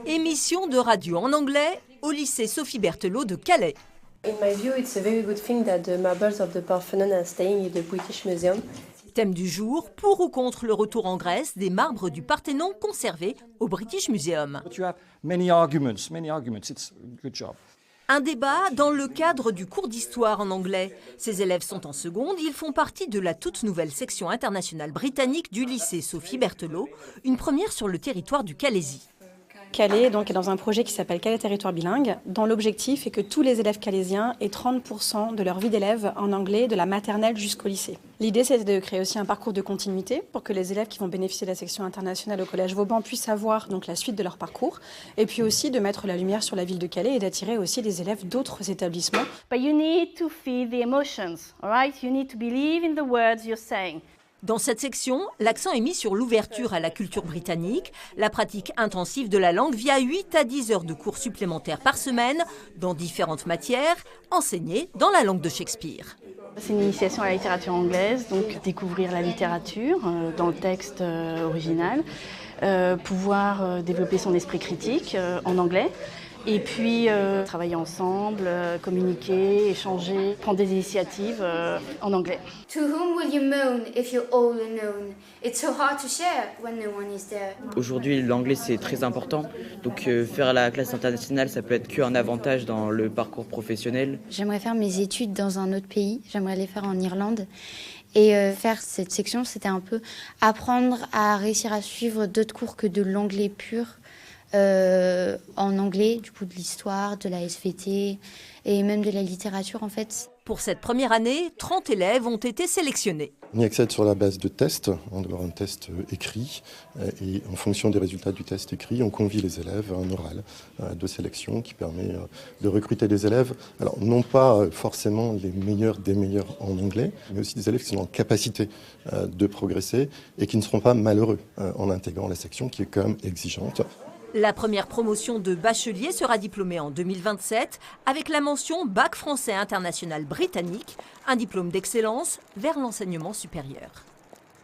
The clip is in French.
Émission de radio en anglais au lycée Sophie Berthelot de Calais. In my view, it's a very good thing that the marbles of the Parthenon are staying in the British Museum. Thème du jour, pour ou contre le retour en Grèce des marbres du Parthénon conservés au British Museum. Un débat dans le cadre du cours d'histoire en anglais. Ces élèves sont en seconde, ils font partie de la toute nouvelle section internationale britannique du lycée Sophie Berthelot, une première sur le territoire du Calaisis. Calais donc, est dans un projet qui s'appelle Calais Territoire Bilingue, dont l'objectif est que tous les élèves calaisiens aient 30% de leur vie d'élève en anglais de la maternelle jusqu'au lycée. L'idée, c'est de créer aussi un parcours de continuité pour que les élèves qui vont bénéficier de la section internationale au Collège Vauban puissent avoir donc, la suite de leur parcours, et puis aussi de mettre la lumière sur la ville de Calais et d'attirer aussi des élèves d'autres établissements. But you need to feel the emotions, all right? You need to believe in the words you're saying. Dans cette section, l'accent est mis sur l'ouverture à la culture britannique, la pratique intensive de la langue via 8 à 10 heures de cours supplémentaires par semaine dans différentes matières enseignées dans la langue de Shakespeare. C'est une initiation à la littérature anglaise, donc découvrir la littérature dans le texte original, pouvoir développer son esprit critique en anglais. Et puis travailler ensemble, communiquer, échanger, prendre des initiatives en anglais. To whom will you moan if you're all alone? It's so hard to share when no one is there. Aujourd'hui, l'anglais c'est très important. Donc faire la classe internationale, ça peut être qu'un avantage dans le parcours professionnel. J'aimerais faire mes études dans un autre pays. J'aimerais les faire en Irlande. Et faire cette section, c'était un peu apprendre à réussir à suivre d'autres cours que de l'anglais pur. En anglais, du coup de l'histoire, de la SVT et même de la littérature en fait. Pour cette première année, 30 élèves ont été sélectionnés. On y accède sur la base de tests, on doit avoir un test écrit et en fonction des résultats du test écrit, on convie les élèves à un oral de sélection qui permet de recruter des élèves, alors non pas forcément les meilleurs des meilleurs en anglais, mais aussi des élèves qui sont en capacité de progresser et qui ne seront pas malheureux en intégrant la section qui est quand même exigeante. La première promotion de bachelier sera diplômée en 2027 avec la mention Bac français international britannique, un diplôme d'excellence vers l'enseignement supérieur.